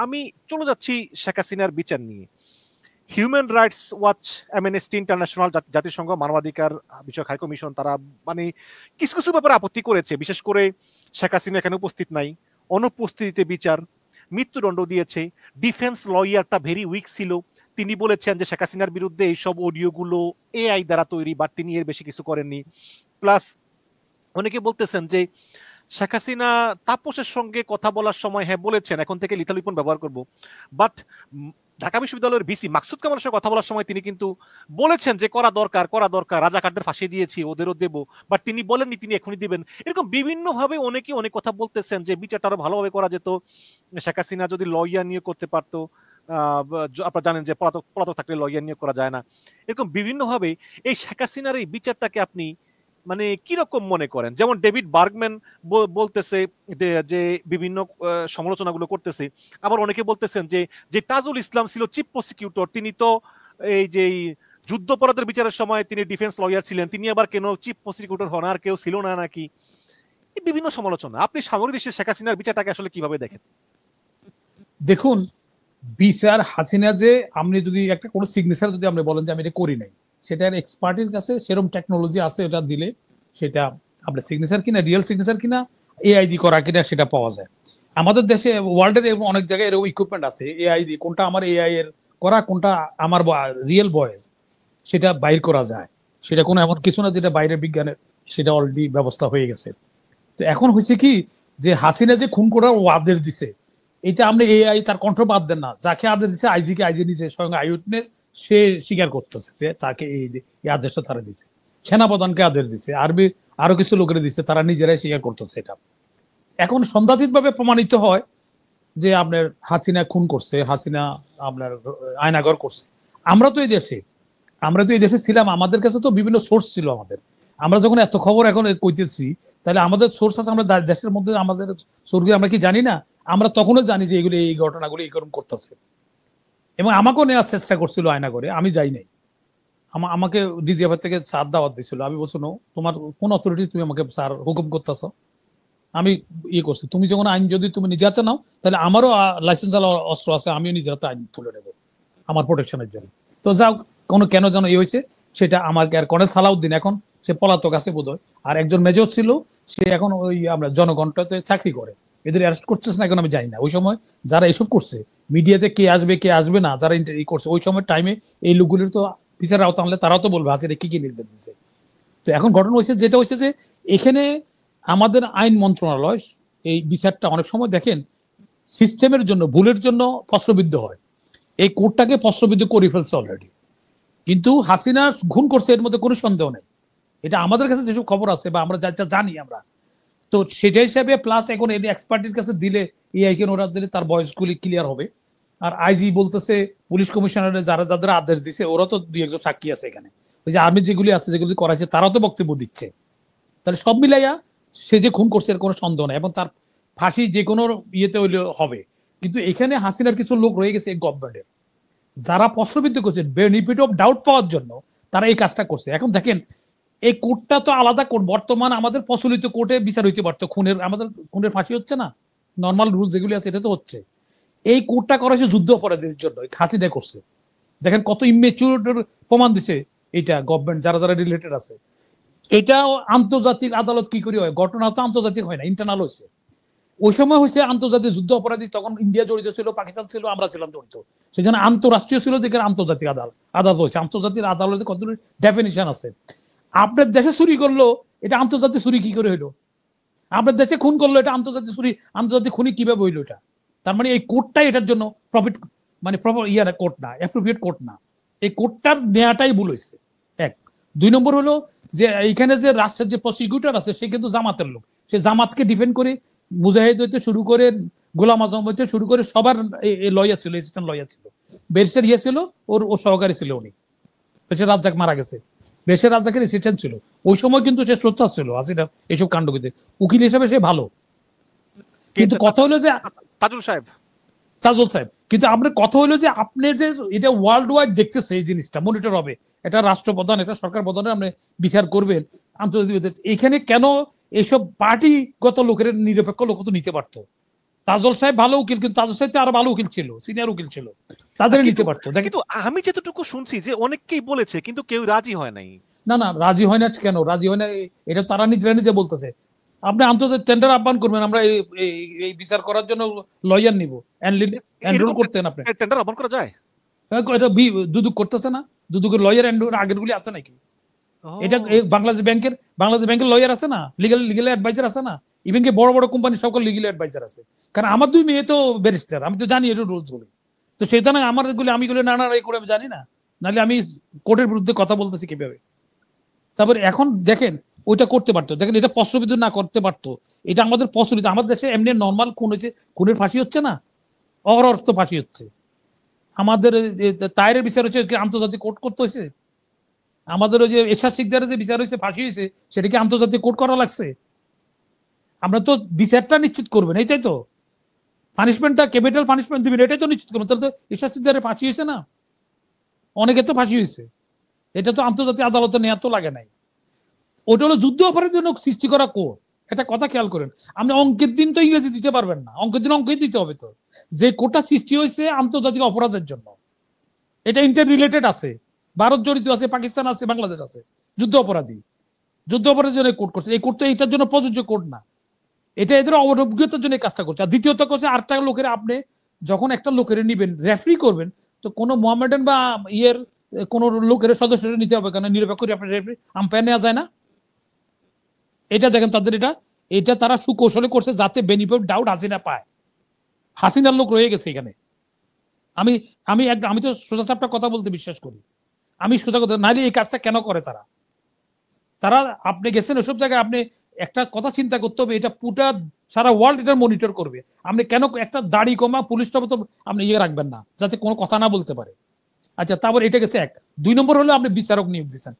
আমি চলে যাচ্ছি শেখ হাসিনার বিচার নিয়ে। Human rights watch, amnesty international, জাতিসংঘ মানবাধিকার বিষয়ক হাই কমিশন, তারা মানে কিছু কিছু ব্যাপারে আপত্তি করেছে। বিশেষ করে শেখ হাসিনা এখানে উপস্থিত নাই, অনুপস্থিতিতে বিচার, মৃত্যুদণ্ড দিয়েছে। ডিফেন্স লয়ারটা ভেরি উইক ছিল, তিনি বলেছেন যে শেখ হাসিনার বিরুদ্ধে এইসব অডিওগুলো এআই দ্বারা তৈরি, বাট তিনি এর বেশি কিছু করেননি। প্লাস অনেকে বলতেছেন যে শেখ হাসিনা তাপসের সঙ্গে কথা বলার সময় হ্যাঁ বলেছেন এখন থেকে লিথাল উইপন ব্যবহার করব, বাট ঢাকা বিশ্ববিদ্যালয়ের ভিসি মাকসুদ কামালের সঙ্গে কথা বলার সময় তিনি কিন্তু বলেছেন যে করা দরকার করা দরকার, রাজাকারদের ফাঁসি দিয়েছি ওদেরও দেবো, বাট তিনি বলেননি তিনি এখনই দিবেন। এরকম বিভিন্ন ভাবে অনেকে অনেক কথা বলতেছেন যে বিচারটা আরো ভালোভাবে করা যেত, শেখ হাসিনা যদি লয়ার নিয়োগ করতে পারতো। আপনারা জানেন যে পলাতক থাকলে লয়ার নিয়োগ করা যায় না। এরকম বিভিন্ন ভাবে এই শেখ হাসিনার এই বিচারটাকে আপনি মানে কিরকম মনে করেন? যেমন ডেভিড বার্গম্যান বলতেছে যে বিভিন্ন সমালোচনাগুলো করতেছে, আবার অনেকে বলতেছেন যে যে তাজুল ইসলাম ছিল চিফ প্রসিকিউটর, তিনি তো এই যে যুদ্ধাপরাধের বিচারের সময় তিনি ডিফেন্স লয়ার ছিলেন, তিনি আবার কেন চিফ প্রসিকিউটর হন, আর কেউ ছিল না নাকি? বিভিন্ন সমালোচনা। আপনি সামরিক দেশে শেখ হাসিনার বিচারটাকে আসলে কিভাবে দেখেন? দেখুন, বিচার হাসিনা যে আপনি যদি একটা কোনো সিগনেচার যদি আপনি বলেন যে আমি এটা করি নাই, সেটার এক্সপার্টের কাছে সেরকম টেকনোলজি আছে, ওটা দিলে সেটা আপনার সিগনেচার কিনা রিয়েল সিগনেচার কিনা এআইডি করা কিনা সেটা পাওয়া যায়। আমাদের দেশে ওয়ার্ল্ডের অনেক জায়গায় এরকম ইকুইপমেন্ট আছে এআইডি, কোনটা আমার এআই এর করা কোনটা আমার রিয়েল ভয়েস সেটা বাইর করা যায়। সেটা কোনো এমন কিছু না যেটা বাইরের বিজ্ঞানের, সেটা অলরেডি ব্যবস্থা হয়ে গেছে। তো এখন হয়েছে কি যে হাসিনা যে খুন করার আদেশ দিছে, এটা আপনি এআই তার কণ্ঠ বাদ দেন না, যাকে আদেশ দিচ্ছে আইজিকে, আইজি নিজে স্বয়ং আই উইটনেস, সে স্বীকার করতেছে যে তাকে এই আদেশটা তারা দিছে। সেনাপ্রধানকে আদেশ দিছে, আরবি আরো কিছু লোকের দিচ্ছে, তারা নিজেরাই স্বীকার করতেছে এটা। এখন সন্দেহাতীত ভাবে প্রমাণিত হয় যে আপনার হাসিনা খুন করছে, হাসিনা আপনার আয়নাঘর করছে। আমরা তো এই দেশে ছিলাম, আমাদের কাছে তো বিভিন্ন সোর্স ছিল আমাদের। আমরা যখন এত খবর এখন কইতেছি, তাহলে আমাদের সোর্স আছে, আমরা দেশের মধ্যে আমাদের সোর্সগুলো আমরা কি জানি না? আমরা তখনও জানি যে এগুলো এই ঘটনাগুলো এইরকম করতেছে। এবং আমাকেও নেওয়ার চেষ্টা করছিল আয়না করে, আমি যাই নাই। আমাকে ডিজিএফআই থেকে স্যার দাওয়াত দিছিল, আমি বলছি নো, তোমার কোন অথরিটি তুমি আমাকে স্যার হুকুম করতেছ? আমি করছি, তুমি যখন আইন যদি তুমি নিজে হাতে নাও, তাহলে আমারও লাইসেন্স অস্ত্র আছে, আমিও নিজের হাতে আইন তুলে নেবো আমার প্রোটেকশনের জন্য। তো যাও, কেন যেন হয়েছে সেটা আমার আর কনে সালাউদ্দিন এখন সে পলাতক আছে বোধহয়, আর একজন মেজর ছিল, সে এখন ওই আমরা জনগণটাতে চাকরি করে, এদের অ্যারেস্ট করতেছে না এখন আমি জানি না। ওই সময় যারা এসব করছে মিডিয়াতে কে আসবে না, যারা ইন্টারভিউ করছে ওই সময় টাইমে এই লোকগুলির তো বিচারের আওতা আনলে তারাও তো বলবে হাসিনা কি নির্দেশ দিচ্ছে। তো এখন ঘটনা হয়েছে যেটা হয়েছে যে এখানে আমাদের আইন মন্ত্রণালয় এই বিচারটা অনেক সময় দেখেন সিস্টেমের জন্য, ভুলের জন্য প্রশ্নবিদ্ধ হয়। এই কোর্টটাকে প্রশ্নবিদ্ধ করে ফেলছে অলরেডি, কিন্তু হাসিনা খুন করছে এর মধ্যে কোনো সন্দেহ নেই। এটা আমাদের কাছে যেসব খবর আছে বা আমরা যা জানি আমরা, তো সেটা হিসাবে প্লাস এখন এই এক্সপার্টির কাছে দিলে এআই কে ওরা দিলে তার বয়সগুলি ক্লিয়ার হবে। আর আইজি বলতেছে পুলিশ কমিশনারে যাদের আদেশ দিচ্ছে ওরা তো দুই একজন সাক্ষী আছে এখানে, ওই যে আর্মি যেগুলি আছে যেগুলি করাইছে তারাও তো বক্তব্য দিচ্ছে। তাহলে সব মিলাইয়া সে যে খুন করছে এর কোনো সন্দেহ নেই, এবং তার ফাঁসি যে কোনো ইয়েতে হইলে হবে। কিন্তু এখানে হাসিনার কিছু লোক রয়ে গেছে এই গভর্নমেন্টের, যারা প্রশ্নবিদ্ধ করছে বেনিফিট অফ ডাউট পাওয়ার জন্য তারা এই কাজটা করছে। এখন দেখেন এই কোর্টটা তো আলাদা কোর্ট, বর্তমান আমাদের প্রচলিত কোর্টে বিচার হইতে পারতো, আমাদের খুনের ফাঁসি হচ্ছে না, নর্মাল রুলস যেগুলি আছে এটা তো হচ্ছে। এই কোর্টটা করা হয়েছে যুদ্ধ অপরাধীদের জন্য, হাসিনা করছে। দেখেন কত ইমেচুর প্রমাণ দিছে এটা গভর্নমেন্ট, যারা রিলেটেড আছে। এটাও আন্তর্জাতিক আদালত কি করে হয়? ঘটনা তো আন্তর্জাতিক হয় না, ইন্টারনাল হয়েছে। ওই সময় হয়েছে আন্তর্জাতিক যুদ্ধ অপরাধী, তখন ইন্ডিয়া জড়িত ছিল, পাকিস্তান ছিল, আমরা ছিলাম জড়িত, সেই জন্য আন্তঃরাষ্ট্রীয় ছিল, যেখানে আন্তর্জাতিক আদালত হয়েছে। আন্তর্জাতিক আদালতে কতগুলো ডেফিনিশন আছে। আপনার দেশে চুরি করলো, এটা আন্তর্জাতিক চুরি কি করে হইলো? আপনার দেশে খুন করলো, এটা আন্তর্জাতিক চুরি, আন্তর্জাতিক খুনি কিভাবে হইলো? এটা তার মানে এই কোর্টটাই এটার জন্য প্রফিট মানে কোর্ট না, অ্যাপ্রোপ্রিয়েট কোর্ট না। এই কোর্টটার নেয়াটাই ভুল হয়েছে, এক। দুই নম্বর হলো যে এইখানে যে রাষ্ট্রের যে প্রসিকিউটর আছে সে কিন্তু জামাতের লোক, সে জামাতকে ডিফেন্ড করে মুজাহিদ হইতে শুরু করে গোলাম আজম হইতে শুরু করে সবার লয়ার ছিল, অ্যাসিস্ট্যান্ট লয়ার ছিল, ব্যারিস্টার ছিল, ওর সহকারী ছিল উনি। বেশের রাজ্জাক মারা গেছে, বেশের রাজ্জাকের অ্যাসিস্ট্যান্ট ছিল। ওই সময় কিন্তু সে সোচ্চার ছিল হাসিনা এইসব কাণ্ড করতে, উকিল হিসেবে সে ভালো। কিন্তু কথা হলো যে তাজুল সাহেব, কিন্তু আপনার কথা হলো যে আপনি যে এটা ওয়ার্ল্ড ওয়াইড দেখতেছে, এই জিনিসটা মনিটর হবে, এটা রাষ্ট্রপ্রধান, এটা সরকার প্রধানের আপনি বিচার করবেন আন্তর্জাতিক। এখানে কেন এইসব পার্টিগত লোকের নিরপেক্ষ লোক তো নিতে পারতো? তাজল সাহেব ভালো উকিল, কিন্তু তাজল সাহেব আরো ভালো উকিল ছিল, সিনিয়র উকিল ছিল, তাদের নিতে পারতো। কিন্তু আমি যতটুকু শুনছি যে অনেককেই বলেছে কিন্তু কেউ রাজি হয় নাই। না না, রাজি হয় না কেন? রাজি হয় না এটা তারা নিজেরা নিজে বলতেছে। আপনি আন্তর্জাতিক টেন্ডার আহ্বান করবেন, আমরা এই বিচার করার জন্য লয়ার নিব, এনরোল এরকম করতেন আপনি। টেন্ডার আহ্বান করা যায়? এটা দুদক করতেছে না? দুদকের লয়ার এনরোল আগের গুলি আছে নাকি? এটা বাংলাদেশ ব্যাংকের লয়ার আছে না, লিগ্যাল অ্যাডভাইজার আছে না, ইভেন কি বড় বড় কোম্পানি সকল লিগ্যাল অ্যাডভাইজার আছে। কারণ আমার 2 মেয়ে তো ব্যারিস্টার, আমি তো জানি এটা রুলস গুলি। তো সেটা না আমার এগুলি আমি এগুলো নানা করে আমি জানি না, নাহলে আমি কোর্টের বিরুদ্ধে কথা বলতেছি কিভাবে? তারপরে এখন দেখেন ওইটা করতে পারতো, দেখেন এটা প্রশ্নবিদ্ধ না করতে পারতো। এটা আমাদের প্রচলিত, আমাদের দেশে এমনি নর্মাল খুন হয়েছে, খুনের ফাঁসি হচ্ছে না, অর্থ ফাঁসি হচ্ছে। আমাদের তায়ের বিচার হচ্ছে আন্তর্জাতিক কোর্ট করতে হয়েছে। আমাদের ওই যে এরশাদ শিকদারের যে বিচার হয়েছে, ফাঁসি হয়েছে, সেটা কি আন্তর্জাতিক কোর্ট করা লাগছে? আমরা তো বিচারটা নিশ্চিত করবেন, এইটাই তো পানিশমেন্টটা, ক্যাপিটাল পানিশমেন্ট দিবেন, এটাই তো নিশ্চিত করবেন। তাহলে তো এরশাদ শিকদারের ফাঁসি হয়েছে না, অনেকে তো ফাঁসি হয়েছে, এটা তো আন্তর্জাতিক আদালতে নেওয়া তো লাগে নাই। ওটা হলো যুদ্ধ অপরাধের জন্য সৃষ্টি করা কোর্ট। একটা কথা খেয়াল করেন, আপনি অঙ্কের দিন তো ইংরেজি দিতে পারবেন না, অঙ্কের দিন অঙ্কই দিতে হবে। তো যে কোর্টটা সৃষ্টি হয়েছে আন্তর্জাতিক অপরাধের জন্য, এটা ইন্টার রিলেটেড আছে, ভারত জড়িত আছে, পাকিস্তান আছে, বাংলাদেশ আছে, যুদ্ধ অপরাধী, যুদ্ধ অপরাধের জন্য কোর্ট করছে। এই কোর্ট তো এটার জন্য প্রযোজ্য কোর্ট না, এটা এদের অভিজ্ঞতার জন্য কাজটা করছে। আর দ্বিতীয়ত করছে আরেকটা লোকের, আপনি যখন একটা লোকের নিবেন রেফারি করবেন, তো কোনো মোহামেডান বা ইয়ের কোন লোকের সদস্য নিতে হবে, কারণ নিরপেক্ষ রেফারি আম্পায়ার নেওয়া যায় না। এটা দেখেন তাদের এটা এটা তারা সুকৌশলে করছে যাতে বেনিফিট ডাউট হাসিনা পায়। হাসিনার লোক রয়ে গেছে এখানে। আমি আমি আমি তো সোজা সাপটা কথা বলতে বিশ্বাস করি, আমি সোজা কথা, নাহলে এই কাজটা কেন করে তারা? তারা আপনি গেছেন ওসব জায়গায়, আপনি একটা কথা চিন্তা করতে হবে, এটা পুরা সারা ওয়ার্ল্ড এটা মনিটর করবে। আপনি কেন একটা দাড়ি কমা পুলিশটা তো আপনি ইয়ে রাখবেন না, যাতে কোনো কথা না বলতে পারে? আচ্ছা, তারপর এটা গেছে এক। 2 নম্বর হলো আপনি বিচারক নিয়োগ দিচ্ছেন,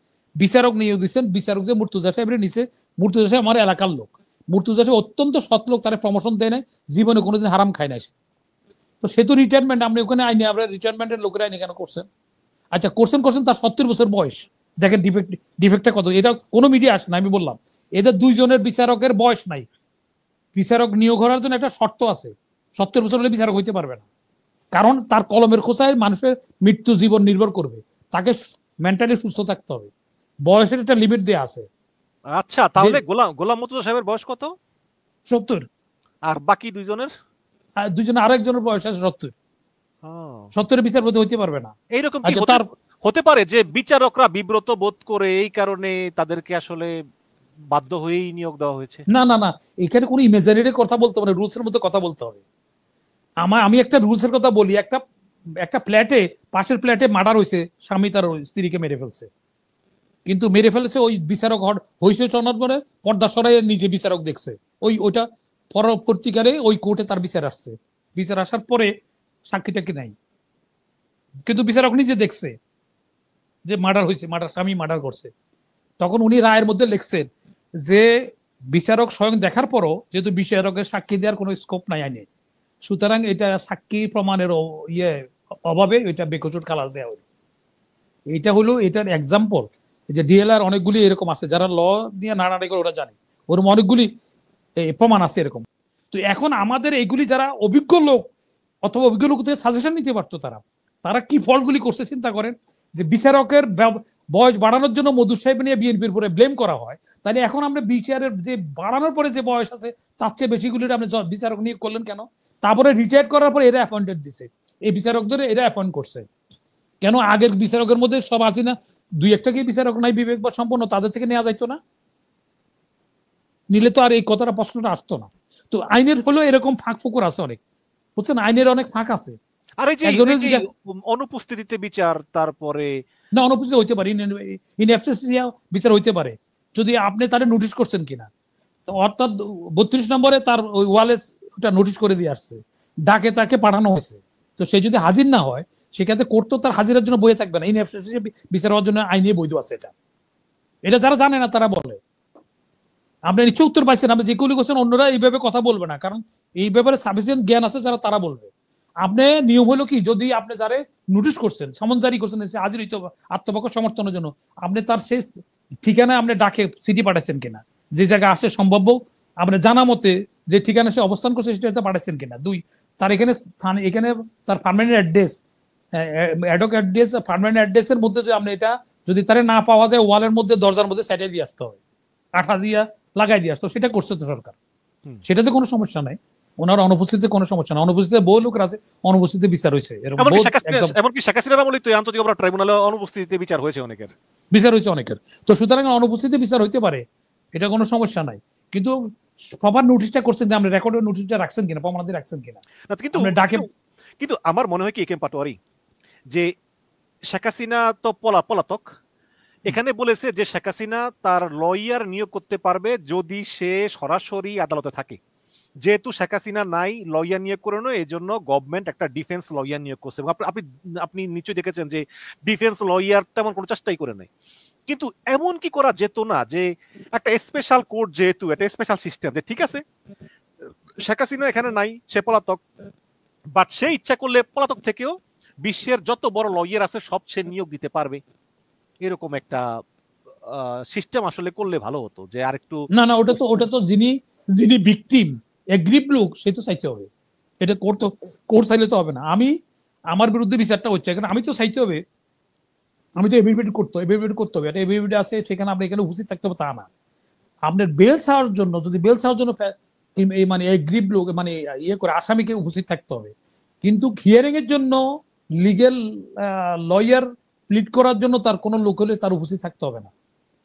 বিচারক যে মুর্তুজা সাহেবের নিচে, মুর্তুজা সাহেব আমার এলাকার লোক, মুর্তুজা সাহেব অত্যন্ত সৎ লোক, তারা প্রমোশন দেয় নাই, জীবনে কোনোদিন হারাম খায় না। তো সে তো রিটায়ারমেন্ট, আপনি ওখানে আইনে আপনার রিটায়ারমেন্টের লোকের আইনে কেন করছেন? আচ্ছা, করছেন তার 70 বছর বয়স, দেখেন ডিফেক্টটা কত। এটা কোনো মিডিয়া আসে না, আমি বললাম এদের 2 জনের বিচারকের বয়স নাই। বিচারক নিয়োগ করার জন্য একটা শর্ত আছে, 70 বছর হলে বিচারক হইতে পারবে না, কারণ তার কলমের খোঁচায় মানুষের মৃত্যু জীবন নির্ভর করবে, তাকে মেন্টালি সুস্থ থাকতে হবে, বয়সের একটা লিমিট দেওয়া আছে। আচ্ছা, তাহলে গোলাম মুর্তজা সাহেবের বয়স কত? 70। আর বাকি 2 জনের? আর 2 জন আরেকজনের বয়স আছে 70। 70 বিচারপতি হইতে পারবে না। এইরকম কি আচ্ছা, তার হতে পারে যে বিচারকরা বিব্রত বোধ করে এই কারণে তাদেরকে আসলে বাধ্য হয়েই নিয়োগ দেওয়া হয়েছে? না না না, এখানে কোনো ইমাজিনারি কথা বলতে হবে, রুলসের মধ্যে কথা বলতে হবে। আমি একটা রুলসের কথা বলি, একটা ফ্ল্যাটে, পাশের ফ্ল্যাটে মার্ডার হয়েছে, স্বামী তার স্ত্রীকে মেরে ফেলছে, কিন্তু মেরে ফেলেছে ওই বিচারক হয়েছে চনার পরে পর্দা সরাই নিজে বিচারক দেখছে, ওইটা পরবর্তীকালে ওই কোর্টে তার বিচার আসছে, বিচার আসার পরে সাক্ষী টাক্ষী নাই, কিন্তু বিচারক নিজে দেখছে যে মার্ডার হয়েছে, স্বামী মার্ডার করছে। তখন উনি রায়ের মধ্যে লিখছেন যে বিচারক স্বয়ং দেখার পরও যেহেতু বিচারকের সাক্ষী দেওয়ার কোনো স্কোপ নাই আইনে, সুতরাং এটা সাক্ষী প্রমাণের অভাবে এটা বেকসুর খালাস দেওয়া হলো। এটা হলো এটার এক্সাম্পল। যে ডিএলআর অনেকগুলি এরকম আছে, যারা ল নিয়ে নাড়ানাড়ি করে ওরা জানে, ওরকম অনেকগুলি প্রমাণ আছে এরকম। তো এখন আমাদের এগুলি যারা অভিজ্ঞ লোক অথবা অভিজ্ঞ লোক থেকে সাজেশন নিতে পারতো, তারা কি ফলগুলি করছে চিন্তা করেন। যে বিচারকের বয়স বাড়ানোর জন্য মধু সাহেব নিয়ে বিএনপির উপরে ব্লেম করা হয়, তাহলে এখন আমরা বিচারের যে বাড়ানোর পরে যে বয়স আছে তার চেয়ে বেশিগুলি আপনি বিচারক নিয়োগ করলেন কেন? তারপরে রিটায়ার করার পরে এরা অ্যাপয়েন্টেড দিছে, এই বিচারকদের এরা অ্যাপয়েন্ট করছে কেন? আগের বিচারকের মধ্যে সব আছে না, 2-1টা কি বিচারক নাই বিবেক বা সম্পন্ন, তাদের থেকে নেওয়া যাইতো না? নিলে তো আর এই কথাটা প্রশ্নটা আসতো না। তো আইনের হলো এরকম ফাঁক ফুকুর আছে অনেক, বুঝছেন, আইনের অনেক ফাঁক আছে। আর এই যে অনুপস্থিতিতে বিচার, তারপরে না অনুপস্থিত হইতে পারে, ইন অ্যাবসেন্সিয়া বিচার হইতে পারে যদি আপনি তারে নোটিশ করছেন কিনা। তো অর্থাৎ 32 নম্বরে তার ওই ওয়ালে ওটা নোটিশ করে দিয়ে আসছে, ডাকে তাকে পাঠানো হয়েছে, তো সে যদি হাজির না হয় সেক্ষেত্রে কোর্ট তো তার হাজিরের জন্য বইয়ে থাকবে না, ইন অ্যাবসেন্সিয়া বিচার হওয়ার জন্য আইনে বৈধ আছে। এটা যারা জানে না তারা বলে। আপনি নিশ্চয় উত্তর পাইছেন, আপনি যেগুলি করছেন অন্যরা এইভাবে কথা বলবে না, কারণ এই ব্যাপারে সাফিসিয়েন্ট জ্ঞান আছে যারা, তারা বলবে। আপনি নিয়ম হলো কি, যদি আপনি যারে নোটিশ করছেন, সমন জারি করছেন হাজির হইতে আত্মপক্ষ সমর্থনের জন্য, আপনি তার শেষ ঠিকানায় আপনি ডাকে চিঠি পাঠাচ্ছেন কিনা, যে জায়গায় আসে সম্ভাব্য আপনার জানা মতে যে ঠিকানা সে অবস্থান করছে সেটা পাঠাচ্ছেন কিনা, 2 তার এখানে তার পার্মানেন্ট অ্যাড্রেস, অ্যাডক অ্যাড্রেস, পার্মানেন্ট অ্যাড্রেসের মধ্যে যে আপনি এটা যদি তারে না পাওয়া যায় ওয়ালের মধ্যে দরজার মধ্যে সাইডে দিয়ে আসতে হবে, কাঠা দিয়া লাগাই দিয়ে আসতে, সেটা করছে তো সরকার, সেটাতে কোনো সমস্যা নাই। ওনার অনুপস্থিতিতে কোনো সমস্যা না, অনুপস্থিতিতে বহু লোক আছে, অনুপস্থিতিতে বিচার হয়েছে, এমনকি শেখ হাসিনার আমলে তো আন্তর্জাতিক অপরাধ ট্রাইব্যুনালে অনুপস্থিতিতে বিচার হয়েছে অনেকের, বিচার হয়েছে অনেকের। তো সুতরাং অনুপস্থিতিতে বিচার হইতে পারে, এটা কোনো সমস্যা নাই। কিন্তু প্রপার নোটিশটা করছেন যে আমরা রেকর্ডের নোটিশটা রাখছেন কিনা, প্রমাণাদি রাখছেন কিনা। কিন্তু আমার মনে হয় কি একেম পাটোয়ারি যে শেখ হাসিনা তো পলাতক, এখানে বলেছে যে শেখ হাসিনা তার লয়ার নিয়োগ করতে পারবে যদি সে সরাসরি আদালতে থাকে। যেহেতু শেখ হাসিনা নাই, লয়ার নিয়োগ করে নয়, এই জন্য গভর্নমেন্ট একটা ডিফেন্স লয়ার নিয়োগ করছে। আপনি নিশ্চয়ই দেখেছেন যে ডিফেন্স লয়ার তেমন কোনো চেষ্টাই করে নাই। কিন্তু এমন কি করা যেত না যে একটা স্পেশাল কোর্ট, যেহেতু একটা স্পেশাল সিস্টেম, যে ঠিক আছে শেখ হাসিনা এখানে নাই, সে পলাতক, বাট সে ইচ্ছা করলে পলাতক থেকেও বিশ্বের যত বড় লয়ার আছে সব সে নিয়োগ দিতে পারবে, এরকম একটা সিস্টেম আসলে করলে ভালো হতো। যে আরেকটু না ওটা তো যিনি ভিকটিম এগ্রিপ লোক সে তো চাইতে হবে, এটা কোর্ট চাইলে তো হবে না। আমার বিরুদ্ধে বিচারটা হচ্ছে, কারণ আমি তো চাইতে হবে, আমি তো এভিডেভিট করতে হবে, একটা এভিডেভিট আছে, সেখানে আপনি এখানে উপস্থিত থাকতে হবে তা না। আপনার বেল চাওয়ার জন্য, যদি বেল চাওয়ার জন্য মানে এগ্রিপ লোক মানে ইয়ে করে আসামিকে উপস্থিত থাকতে হবে, কিন্তু হিয়ারিং এর জন্য লিগেল লয়ার প্লিড করার জন্য তার কোনো লোক হলে তার উপস্থিত থাকতে হবে না।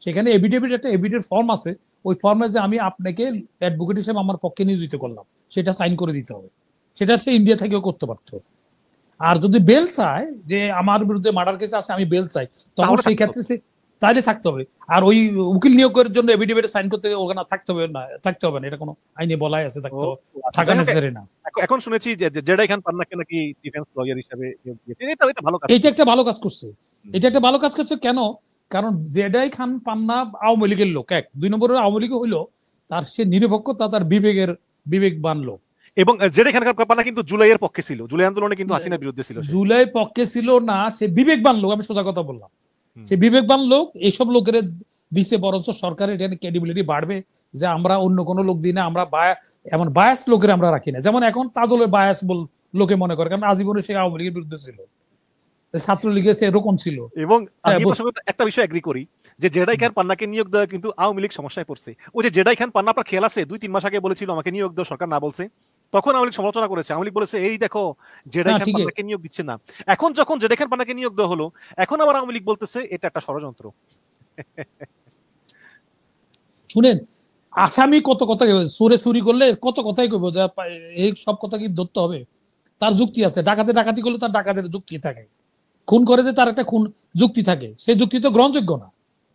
সেখানে এভিডেভিট, একটা এভিডেভিট ফর্ম আছে, ওই ফর্মে যে আমি আপনাকে অ্যাডভোকেট হিসেবে আমার পক্ষে নিয়োজিত করলাম সেটা সাইন করে দিতে হবে, সেটা সে ইন্ডিয়া থেকেও করতে পারতো। আর যদি বেল চায় যে আমার বিরুদ্ধে মার্ডার কেস আছে আমি বেল চাই, তখন সেই ক্ষেত্রে সে তাইলে থাকতে হবে। আর ওই উকিল নিয়োগের জন্য এভিডেভিট সাইন করতে ওখানে থাকতে হবে না, এটা কোনো আইনে বলাই আছে, থাকা নেসেসারি না। এখন শুনেছি যে জেডাই খান পান্নাকে নাকি ডিফেন্স লয়ার হিসেবে নিয়োগ দিয়েছে, এটা ভালো কাজ, এটা একটা ভালো কাজ করছে, এটা একটা ভালো কাজ করছে। কেন? কারণ জেডাই খান পান্না আওয়ামী লীগের লোক, 1 2 নম্বরের আওয়ামী লীগ হইলো তার সে নিরপেক্ষতা, তার বিবেকবান লোক। এবং জেডাই খান পান্না কিন্তু জুলাইয়ের পক্ষে ছিল, জুলাই আন্দোলনে কিন্তু হাসিনার বিরুদ্ধে ছিল। জুলাই পক্ষে ছিল না, সে বিবেকবান লোক, আমি সোজা কথা বললাম, সে বিবেকবান লোক। এইসব লোকের দিছে, বরঞ্চ সরকারের এটা ক্রেডিবিলিটি বাড়বে যে আমরা অন্য কোনো লোক দিই না, আমরা এমন বায়াস লোকের আমরা রাখি না। যেমন এখন তাজলের বায়াস লোকে মনে করে, কারণ আজীবনে সে আওয়ামী লীগের বিরুদ্ধে ছিল, ছাত্রলীগের সে এরকম ছিল। এবং আমি একটা বিষয় এগ্রি করি যে জেডাই খান পান্নাকে নিয়োগ দেওয়া কিন্তু আওয়ামী লীগ সমস্যায় পড়ছে। ওই যে জেডাই খান পান্না, আপনার খেয়াল আছে 2-3 মাস আগে বলেছিল আমাকে নিয়োগ দেওয়া, সরকার না বলছে, তখন আওয়ামী লীগ সমালোচনা করেছে। আওয়ামী লীগ বলেছে এই দেখো জেডাই খান পান্নাকে নিয়োগ দিচ্ছে না। এখন যখন জেডাই খান পান্নাকে নিয়োগ দেওয়া হলো, এখন আবার আওয়ামী লীগ বলতেছে এটা একটা ষড়যন্ত্র। শুনেন, আসামি কত কথা চুরি করলে কত কথাই কইব, যে এই সব কথা কি ধরতে হবে? তার যুক্তি আছে। ডাকাতি করলে তার ডাকাতের যুক্তি থাকে, খুন করে যে তার একটা খুন যুক্তি থাকে, সেই যুক্তি তো গ্রহণযোগ্য না।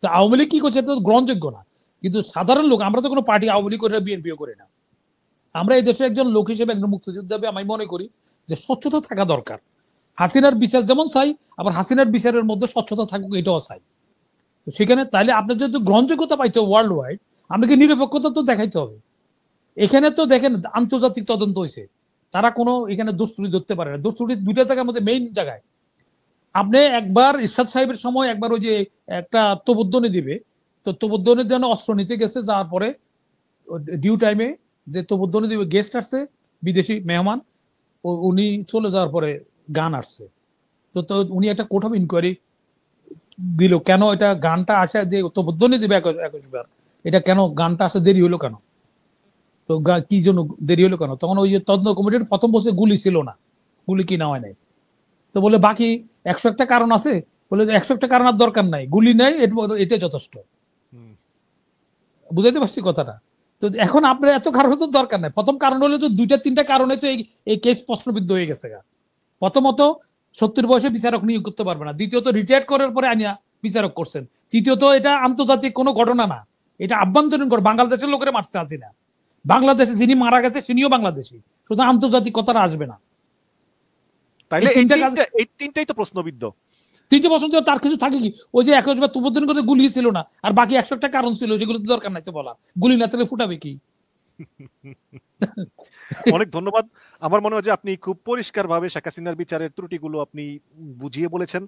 তো আওয়ামী লীগ কি করছে এটা তো গ্রহণযোগ্য না। কিন্তু সাধারণ লোক, আমরা তো কোনো পার্টি আওয়ামী লীগ করে বিএনপিও করি না, আমরা এই দেশের একজন লোক হিসেবে, একজন মুক্তিযোদ্ধা হিসেবে আমি মনে করি যে স্বচ্ছতা থাকা দরকার। হাসিনার বিচার যেমন চাই, আবার হাসিনার বিচারের মধ্যে স্বচ্ছতা থাকুক, এটাও চাই। তো সেখানে তাইলে আপনার যদি গ্রহণযোগ্যতা পাইতে ওয়ার্ল্ড ওয়াইড, আপনাকে নিরপেক্ষতা তো দেখাইতে হবে। এখানে তো দেখেন আন্তর্জাতিক তদন্ত হয়েছে, তারা কোনো এখানে দোষ ত্রুটি ধরতে পারে না। দোষ ত্রুটি 2টা জায়গার মধ্যে, মেইন জায়গায়। আপনি একবার ইরশাদ সাহেবের সময় একবার ওই যে একটা তবুদ্দনি দিবে, তো তবুদ্দনির জন্য অস্ত্র নিতে গেছে, যাওয়ার পরে ডিউ টাইমে যে তবুদ্দনি দিবে গেস্ট আসছে, বিদেশি মেহমান, উনি চলে যাওয়ার পরে গান আসছে। তো উনি একটা কোর্ট অফ ইনকোয়ারি দিল, কেন এটা গানটা আসে, যে তবুদ্দনি দিবে 21 বার, এটা কেন গানটা আসে দেরি হলো কেন? তো কি জন্য দেরি হলো কেন? তখন ওই যে তদন্ত কমিটির প্রথম বসে গুলি ছিল না, গুলি কিনা হয় নাই। তো বলে বাকি 101টা কারণ আছে, বলে 101টা কারণ আর দরকার নাই, গুলি নাই, এটা যথেষ্ট। বুঝাইতে পারছি কথাটা? তো এখন আপনার এত কারণ তো দরকার নাই। প্রথম কারণ হলে তো 2-3টা কারণে তো এই কেস প্রশ্নবিদ্ধ হয়ে গেছে। প্রথমত 70 বয়সে বিচারক নিয়োগ করতে পারবে না, দ্বিতীয়ত রিটায়ার করার পরে আনিয়া বিচারক করছেন, তৃতীয়ত এটা আন্তর্জাতিক কোনো ঘটনা না, এটা আভ্যন্তরীণ ঘটনা। বাংলাদেশের লোকের মারছে হাসিনা, বাংলাদেশে যিনি মারা গেছে তিনিও বাংলাদেশি, শুধু আন্তর্জাতিক কথাটা আসবে না। তাইলে এই তিনটাই তো প্রশ্নবিদ্ধ। 3টে বছর ধরে তার কিছু থাকে কি? ওই যে 21 বার তুবুদ্দিন করে গুলি ছিল না, আর বাকি 101টা কারণ ছিল, যেগুলো তো দরকার নাই তো বলা। গুলি না তাহলে ফুটাবে কি? অনেক ধন্যবাদ। আমার মনে হয় যে আপনি খুব পরিষ্কার ভাবে শেখ হাসিনার বিচারের ত্রুটিগুলো আপনি বুঝিয়ে বলেছেন।